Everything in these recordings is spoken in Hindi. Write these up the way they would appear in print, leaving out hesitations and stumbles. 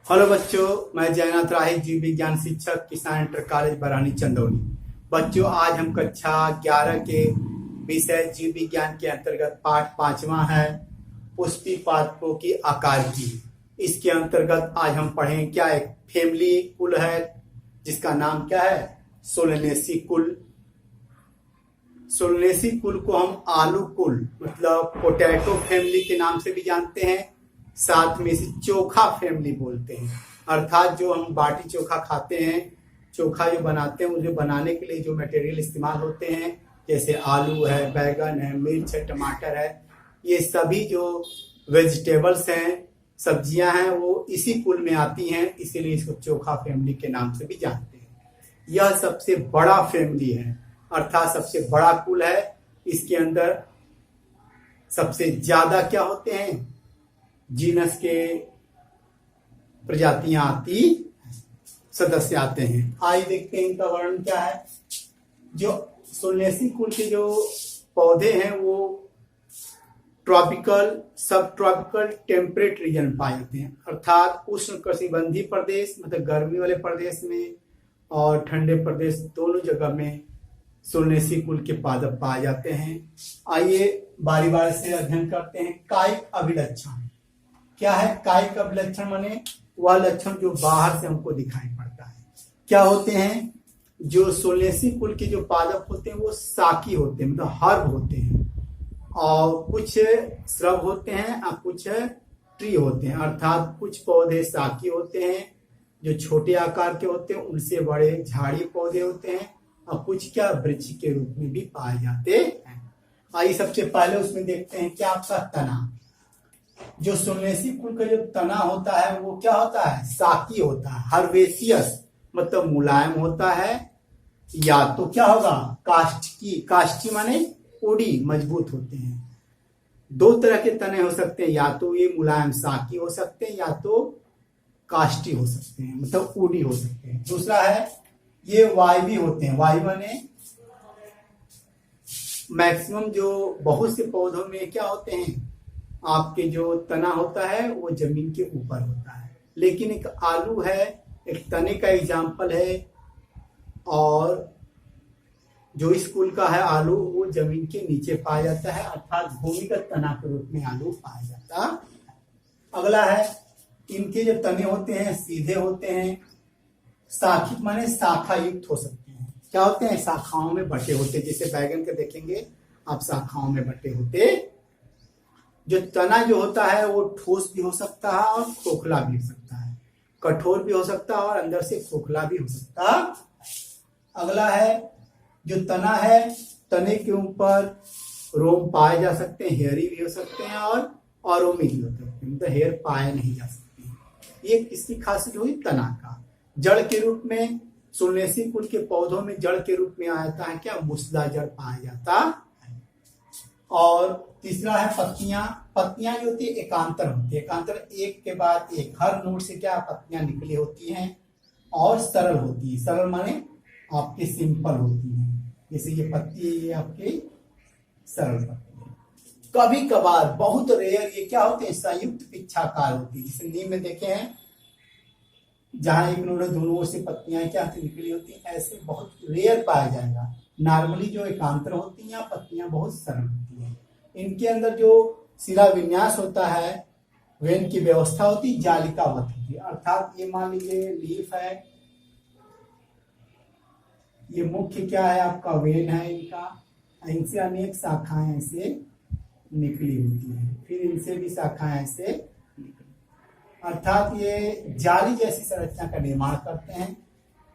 हेलो बच्चों, मैं जयनाथ राही, जीव विज्ञान शिक्षक, किसान इंटर कॉलेज बरहनी चंदौली। बच्चों, आज हम कक्षा 11 के विषय जीव विज्ञान के अंतर्गत पाठ 5वां है पुष्पी पादपों की आकार की। इसके अंतर्गत आज हम पढ़ें क्या एक फैमिली कुल है जिसका नाम क्या है सोलनेसी कुल। सोलनेसी कुल को हम आलू कुल मतलब पोटैटो फैमिली के नाम से भी जानते हैं, साथ में इसे चोखा फैमिली बोलते हैं। अर्थात जो हम बाटी चोखा खाते हैं, चोखा जो बनाते हैं, उसे बनाने के लिए जो मटेरियल इस्तेमाल होते हैं जैसे आलू है, बैगन है, मिर्च है, टमाटर है, ये सभी जो वेजिटेबल्स हैं, सब्जियां हैं, वो इसी कुल में आती हैं, इसीलिए इसको चोखा फैमिली के नाम से भी जानते हैं। यह सबसे बड़ा फैमिली है, अर्थात सबसे बड़ा कुल है। इसके अंदर सबसे ज्यादा क्या होते हैं जीनस के प्रजातियां आती सदस्य आते हैं। आइए देखते हैं इनका वर्णन क्या है। जो सोलनेसी कुल के जो पौधे हैं वो ट्रॉपिकल, सब ट्रॉपिकल, टेम्परेट रीजन में पाए जाते हैं, अर्थात उष्ण कटिबंधीय प्रदेश मतलब गर्मी वाले प्रदेश में और ठंडे प्रदेश दोनों जगह में सोलनेसी कुल के पादप पाए जाते हैं। आइए बारी बारी से अध्ययन करते हैं। कायिक अभिलक्षण क्या है? कायिक अभिलक्षण माने वह लक्षण जो बाहर से हमको दिखाई पड़ता है। क्या होते हैं? जो सोलनेसी कुल के जो पादप होते हैं वो साकी होते हैं, मतलब हर्ब होते हैं, और कुछ श्रब होते हैं और कुछ ट्री होते हैं। अर्थात कुछ पौधे साकी होते हैं जो छोटे आकार के होते हैं, उनसे बड़े झाड़ी पौधे होते हैं, और कुछ क्या वृक्ष के रूप में भी पाए जाते हैं। आइए सबसे पहले उसमें देखते हैं क्या आपका तना। जो सोलनेसी कुल का जो तना होता है वो क्या होता है? साकी होता है, हर्बेसियस मतलब मुलायम होता है, या तो क्या होगा काष्ठी, काष्ठी माने उड़ी, मजबूत होते हैं। दो तरह के तने हो सकते हैं, या तो ये मुलायम साकी हो सकते हैं या तो काष्ठी हो सकते हैं, मतलब उड़ी हो सकते हैं। दूसरा है ये वायवी होते हैं। वायवी माने मैक्सिमम जो बहुत से पौधों में क्या होते हैं, आपके जो तना होता है वो जमीन के ऊपर होता है, लेकिन एक आलू है, एक तने का एग्जाम्पल है, और जो इस कुल का है आलू वो जमीन के नीचे पाया जाता है, अर्थात भूमिगत तना के रूप में आलू पाया जाता है। अगला है इनके जो तने होते हैं सीधे होते हैं, शाखित माने शाखा युक्त हो सकते हैं। क्या होते हैं? शाखाओं में बटे होते हैं, जैसे बैगन के देखेंगे आप, शाखाओं में बटे होते। जो तना जो होता है वो ठोस भी हो सकता है और खोखला भी हो सकता है, कठोर भी हो सकता है और अंदर से खोखला भी हो सकता है। अगला है जो तना है, तने के ऊपर रोम पाए जा सकते हैं, हेयरी भी हो सकते हैं और रोमी भी हो सकते हैं, मतलब हेयर पाए नहीं जा सकते। ये किसकी खासियत हुई? तना का। जड़ के रूप में सोलनेसी कुल के पौधों में जड़ के रूप में आ जाता है क्या? मुसला जड़ पाया जाता है। और तीसरा है पत्तियां। पत्तियां जो होती है एकांतर होती है, एकांतर एक के बाद एक, हर नोड से क्या पत्तियां निकली होती हैं और सरल होती है। सरल माने आपकी सिंपल होती है, जैसे ये पत्ती है, ये आपकी सरल पत्ती है। कभी कभार, बहुत रेयर, ये क्या होते हैं संयुक्त पिच्छाकार होती है, जैसे नीम में देखे हैं जहां एक नोड दोनों ओर से पत्तियां क्या निकली होती हैं, ऐसे बहुत रेयर पाया जाएगा। नॉर्मली जो एकांतर होती हैं पत्तियां बहुत सरल होती हैं। इनके अंदर जो सिरा विन्यास होता है, वेन की व्यवस्था होती है, जालिकावत होती है। अर्थात ये मान लीजिए लीफ है, ये मुख्य क्या है आपका वेन है इनका, इनसे अनेक शाखाएं ऐसे निकली होती है, फिर इनसे भी शाखाएं ऐसे निकली, अर्थात ये जाली जैसी संरचना का निर्माण करते हैं,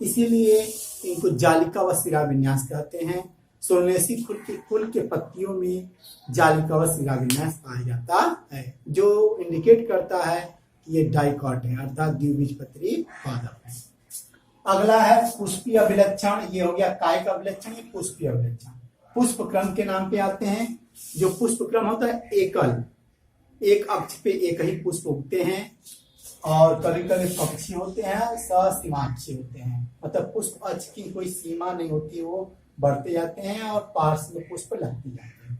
इसीलिए इनको जालिका व सिरा विन्यास कहते हैं। सोलनेसी कुल के पत्तियों में जालिका व सिरा विन्यास पाया जाता है, जो इंडिकेट करता है कि ये डाइकॉट है, अर्थात द्विबीजपत्री पादप है। अगला है पुष्पीय अभिलक्षण। ये हो गया कायिक अभिलक्षण, ये पुष्पीय अभिलक्षण। पुष्प क्रम के नाम पे आते हैं। जो पुष्प क्रम होता है एकल, एक अक्ष पे एक ही पुष्प उगते हैं, और कभी कभी पक्षी होते हैं ससीमाक्षी होते हैं, मतलब पुष्प अक्ष की कोई सीमा नहीं होती, वो बढ़ते जाते हैं और पार्श्व में पुष्प लगते जाते हैं।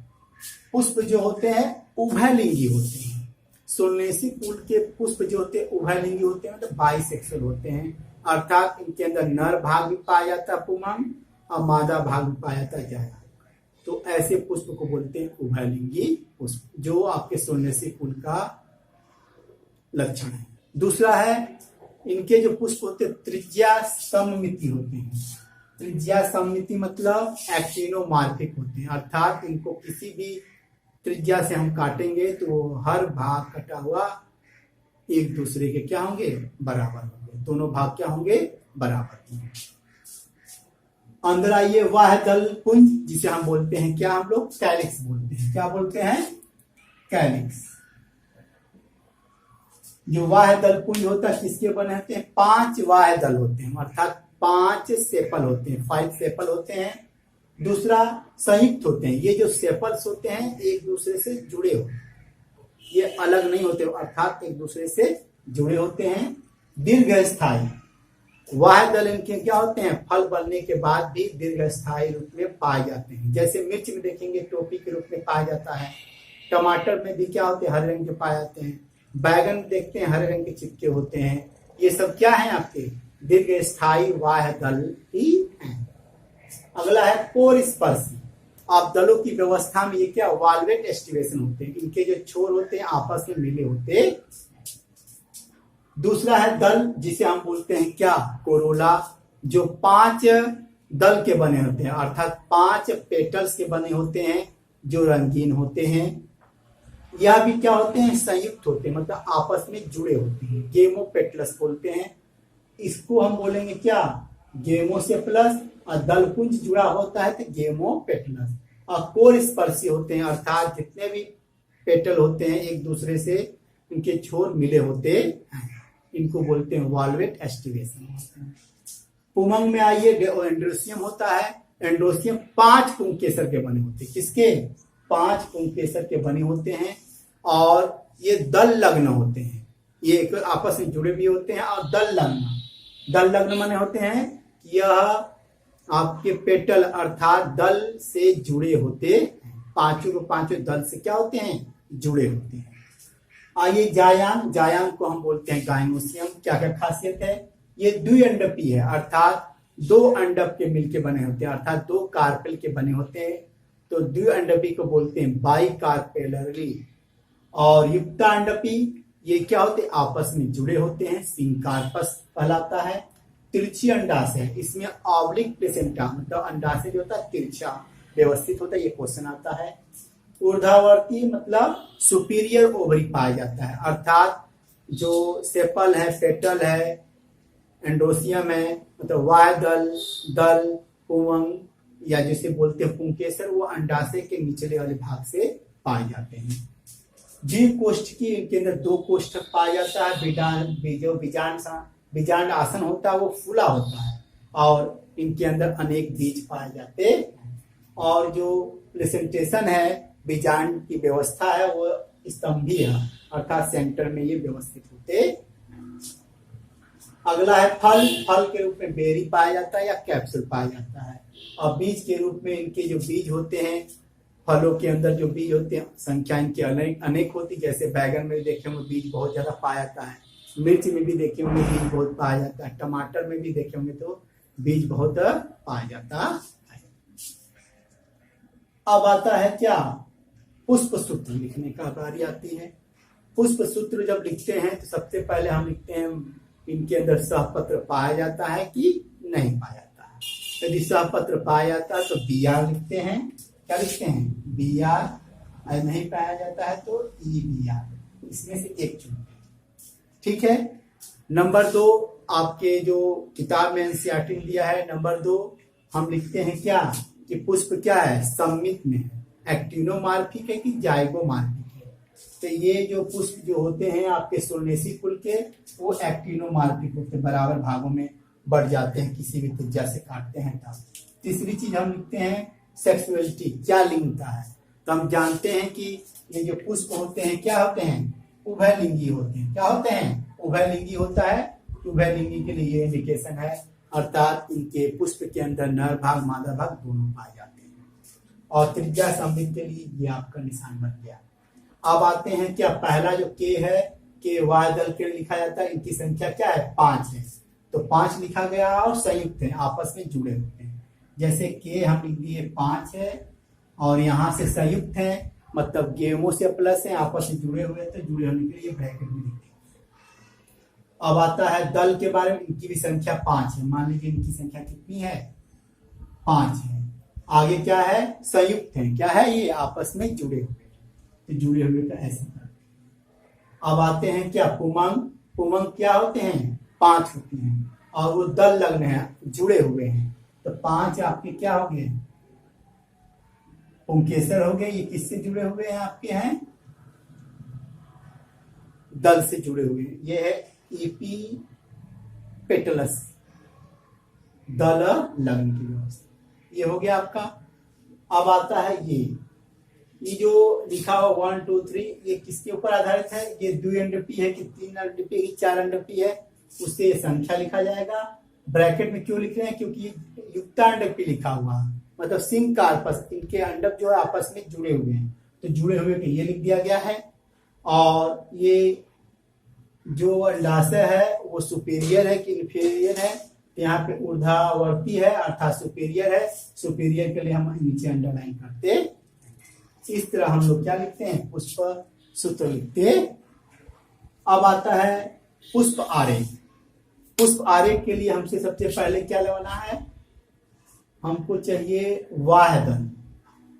पुष्प जो होते हैं उभयलिंगी होते हैं, सोलनेसी कुल के पुष्प जो होते हैं उभयलिंगी होते हैं, मतलब बाइसेक्सुअल होते हैं, अर्थात इनके अंदर नर भाग भी पाया जाता है पुमांग और मादा भाग भी पाया जाता है जायांग। तो ऐसे पुष्प को बोलते हैं उभयलिंगी पुष्प, जो आपके सोलनेसी कुल का लक्षण है। दूसरा है इनके जो पुष्प होते हैं त्रिज्या सममिति होते हैं। त्रिज्या सममिति मतलब एक्टिनोमार्फिक होते हैं, अर्थात इनको किसी भी त्रिज्या से हम काटेंगे तो हर भाग कटा हुआ एक दूसरे के क्या होंगे, बराबर होंगे, दोनों भाग क्या होंगे, बराबर होंगे। अंदर आइए वाह दल पुंज, जिसे हम बोलते हैं क्या, हम लोग कैलिक्स बोलते हैं। क्या बोलते हैं, कैलिक्स। जो वाह दल पुंज होता है किसके बने होते हैं, 5 वाह दल होते हैं, अर्थात 5 सेपल होते हैं, 5 सेपल होते हैं। दूसरा संयुक्त होते हैं, ये जो सेपल्स होते हैं एक दूसरे से जुड़े होते हैं, ये अलग नहीं होते, अर्थात एक दूसरे से जुड़े होते हैं। दीर्घस्थायी वाह दल इनके क्या होते हैं, फल बनने के बाद भी दीर्घस्थायी रूप में पाए जाते हैं। जैसे मिर्च में देखेंगे टोपी के रूप में पाया जाता है, टमाटर में भी क्या होते हैं, हरे रंग के पाए जाते हैं, बैगन देखते हैं हरे रंग के चिपके होते हैं। ये सब क्या है, आपके दीर्घस्थायी वाह दल ही हैं। अगला है कोर स्पर्शी। आप दलों की व्यवस्था में ये क्या वाल्वेट एस्टिवेशन होते हैं, इनके जो छोर होते हैं आपस में मिले होते हैं। दूसरा है दल, जिसे हम बोलते हैं क्या, कोरोला, जो 5 दल के बने होते हैं, अर्थात 5 पेटल्स के बने होते हैं जो रंगीन होते हैं। यह भी क्या होते हैं, संयुक्त होते हैं, मतलब आपस में जुड़े होते हैं, गेमोपेटलस बोलते हैं। इसको हम बोलेंगे क्या, गेमोसेपलस, और दलपुंज जुड़ा होता है तो गेमोपेटलस। और कोर स्पर्शी होते हैं, अर्थात जितने भी पेटल होते हैं एक दूसरे से इनके छोर मिले होते हैं, इनको बोलते हैं वाल्वेट एस्टिवेशन। पुमंग में आइए, एंड्रोसियम होता है। एंड्रोसियम 5 पुंकेसर के बने होते हैं, किसके, 5 पुंकेसर के बने होते हैं, और ये दल लग्न होते हैं, ये एक आपस में जुड़े भी होते हैं। और दल लग्न माने होते हैं यह आपके पेटल अर्थात दल से जुड़े होते हैं, पांचों के पांचों दल से क्या होते हैं, जुड़े होते हैं। आइए जायांग को हम बोलते हैं गाइनोसियम। क्या क्या खासियत है, ये द्विअंडपी है, अर्थात 2 अंडक के मिलके बने होते हैं, अर्थात 2 कार्पेल के बने होते हैं, तो द्विअंडपी को बोलते हैं बाई कार्पेलरी। और युक्तांडपी ये क्या होते हैं, आपस में जुड़े होते हैं, सिंकार्पस कहलाता है। तिरछी अंडाशय, इसमें ऑब्लिक प्लेसेंटा, मतलब अंडाशय जो होता है तिरछा व्यवस्थित होता है, ये क्वेश्चन आता है। ऊर्ध्वावर्ती मतलब सुपीरियर ओवरी पाया जाता है, अर्थात जो सेपल है, पेटल है, एंडोसियम है, मतलब वाह दल पुंग या जिसे बोलते हैं पुंकेसर, वो अंडाशय के निचले वाले भाग से पाए जाते हैं। जीव कोष्ठकी, इनके अंदर 2 कोष्ठक पाया जाता है। जो बीजांड आसन होता है वो फूला होता है, और इनके अंदर अनेक बीज पाए जाते हैं। और जो प्लेसेंटेशन है, बीजांड की व्यवस्था है, वो स्तंभी है, अर्थात सेंटर में ये व्यवस्थित होते। अगला है फल के रूप में बेरी पाया जाता है या कैप्सूल पाया जाता है। और बीज के रूप में इनके जो बीज होते हैं, फलों के अंदर जो बीज होते हैं संख्या इनकी अनेक होती, जैसे बैगन में देखे होंगे बीज बहुत ज्यादा पाया जाता है, मिर्च में भी देखे होंगे बीज बहुत पाया जाता है, टमाटर में भी देखे होंगे तो बीज बहुत पाया जाता है। अब आता है क्या, पुष्प सूत्र लिखने का बारी आती है। पुष्प सूत्र जब लिखते हैं तो सबसे पहले हम लिखते हैं इनके अंदर सहपत्र पाया जाता है कि नहीं पाया जाता है। यदि सहपत्र पाया जाता है तो बीआर लिखते हैं। क्या लिखते हैं, बीआर। नहीं पाया जाता है तो ई बीआर, इसमें से एक चुनते हैं, ठीक है। नंबर 2 आपके जो किताब में एनसीईआरटी ने दिया है, नंबर 2 हम लिखते हैं क्या, कि पुष्प क्या है, सम्मित में है, एक्टिनोमार्फिक है कि जाइगोमार्फिक है। तो ये जो पुष्प जो होते हैं आपके सोलनेसी कुल के, वो एक्टिनोमार्फिक होते, बराबर भागों में बढ़ जाते हैं, किसी भी त्रिज्या से काटते हैं तब। तीसरी चीज हम लिखते हैं सेक्सुअलिटी, क्या लिंगता है। तो हम जानते हैं कि ये जो पुष्प होते हैं क्या होते हैं, उभयलिंगी होते हैं। क्या होते हैं, उभयलिंगी होता है। उभयलिंगी के लिए ये इंडिकेशन है, अर्थात इनके पुष्प के अंदर नर भाग मादा भाग दोनों पाए जाते हैं। और त्रिज्या सममित के लिए ये आपका निशान बन गया। अब आते हैं क्या, पहला जो के है, के वाय दल के लिए लिखा जाता है, इनकी संख्या क्या है, 5 है। तो 5 लिखा गया और संयुक्त है, आपस में जुड़े होते हैं। जैसे के हम लिख दिए 5 है और यहाँ से संयुक्त है, मतलब गेमों से प्लस है, आपस में जुड़े हुए, तो जुड़े होने के लिए ब्रैकेट में लिखते हैं। अब आता है दल के बारे में, इनकी भी संख्या 5 है। मान लीजिए इनकी संख्या कितनी है, 5 है। आगे क्या है, संयुक्त है, क्या है ये, आपस में जुड़े हुए, तो जुड़े हुए का ऐसे करते हैं। अब आते हैं क्या, पुमंग। पुमंग क्या होते हैं, 5 होते हैं और वो दल लग्न है, जुड़े हुए हैं, तो 5 आपके क्या हो गए, पुंकेसर हो गए। ये किससे जुड़े हुए हैं, आपके हैं दल से जुड़े हुए हैं। ये है एपीपेटलस, दल लग्न की व्यवस्था, ये हो गया आपका। अब आता है ये जो लिखा हो 1 2 3, ये किसके ऊपर आधारित है, ये द्विअंडपी है कि 3 अंडपी की 4 अंडपी है, उससे ये संख्या लिखा जाएगा। ब्रैकेट में क्यों लिख रहे हैं, क्योंकि युक्तांडपी लिखा हुआ है, मतलब सिंह कार्पस, इनके अंडक जो है आपस में जुड़े हुए हैं, तो जुड़े हुए के ये लिख दिया गया है। और ये जो अंडाशय है वो सुपीरियर है कि इंफीरियर है, तो यहाँ पे ऊर्ध्वावर्ती है अर्थात सुपीरियर है। सुपीरियर के लिए हम नीचे अंडरलाइन करते, इस तरह हम लोग क्या लिखते हैं, पुष्प सूत्र लिखते। अब आता है पुष्प आरेख। पुष्प आरेख के लिए हमसे सबसे पहले क्या लगाना है, हमको चाहिए वाह्य दल।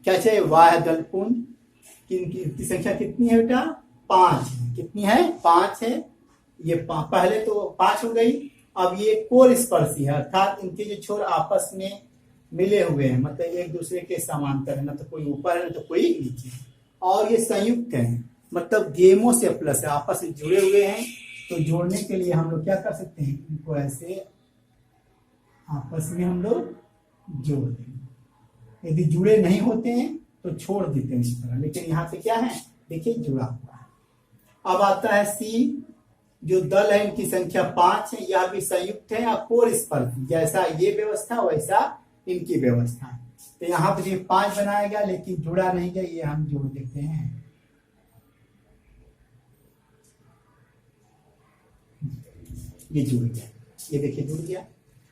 क्या चाहिए, वाह्य दल पुंज। इनकी संख्या कितनी है बेटा, 5 है। कितनी है, 5 है। ये पहले तो 5 हो गई। अब ये कोर स्पर्शी है, अर्थात इनके जो छोर आपस में मिले हुए हैं, मतलब एक दूसरे के समांतर है, ना तो कोई ऊपर है ना तो कोई नीचे। और ये संयुक्त है, मतलब गेमों से प्लस है, आपस में जुड़े हुए हैं। तो जोड़ने के लिए हम लोग क्या कर सकते हैं, इनको ऐसे आपस में हम लोग जोड़ देंगे। यदि जुड़े नहीं होते हैं तो छोड़ देते हैं इस तरह, लेकिन यहाँ पे क्या है, देखिए जुड़ा हुआ है। अब आता है सी, जो दल है इनकी संख्या 5 है, यह भी संयुक्त है या कोर स्पर्शी, जैसा ये व्यवस्था वैसा इनकी व्यवस्था। तो यहाँ पे 5 बनाया गया लेकिन जुड़ा नहीं गया, ये हम जोड़ देते हैं। ये जुड़ गया, ये देखिए जुड़ गया।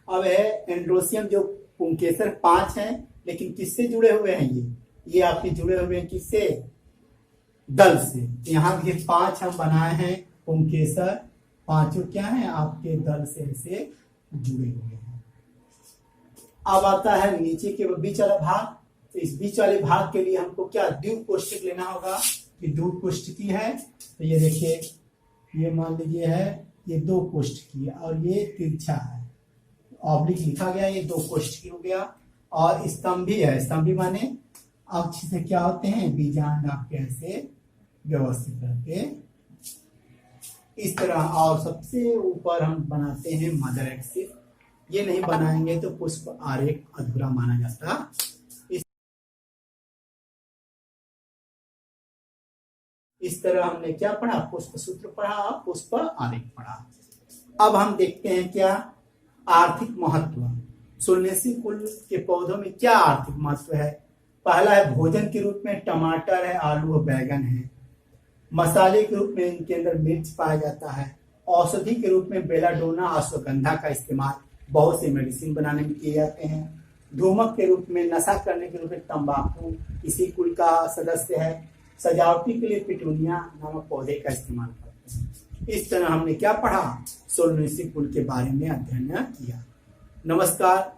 अब है एंड्रोसियम, जो पुंकेसर 5 है, लेकिन किससे जुड़े हुए हैं, ये आपके जुड़े हुए हैं किससे, दल से। यहाँ ये 5 हम बनाए हैं पुंकेसर, पांचों क्या है आपके दल से जुड़े हुए हैं। अब आता है नीचे के बीच वाला भाग। तो इस बीच वाले भाग के लिए हमको क्या, द्विकोष्ठक लेना होगा, कि 2 कोष्ठकी है। तो ये देखिए, ये मान लीजिए है, ये 2 कोष्ठकी और ये तिरछा है, ऑब्लिक लिखा गया, ये 2 कोष्ठकी हो गया। और स्तंभी है, स्तंभी माने अक्ष से क्या होते हैं, बीजांड आपके ऐसे व्यवस्थित करके इस तरह। और सबसे ऊपर हम बनाते हैं मदर एक्सिस। ये नहीं बनाएंगे तो पुष्प आरेख अधूरा माना जाता। इस तरह हमने क्या पढ़ा, पुष्प सूत्र पढ़ा और पुष्प आरेख पढ़ा। अब हम देखते हैं क्या, आर्थिक महत्व। सोलनेसी कुल के पौधों में क्या आर्थिक महत्व है। पहला है भोजन के रूप में टमाटर है, आलू और बैगन है। मसाले के रूप में इनके अंदर मिर्च पाया जाता है। औषधि के रूप में बेलाडोना, अश्वगंधा का इस्तेमाल बहुत से मेडिसिन बनाने में किए जाते हैं। धूमक के रूप में, नशा करने के रूप में तंबाकू इसी कुल का सदस्य है। सजावटी के लिए पिटूनिया नामक पौधे का इस्तेमाल करते हैं। इस तरह हमने क्या पढ़ा, सोलनेसी कुल के बारे में अध्ययन किया। नमस्कार।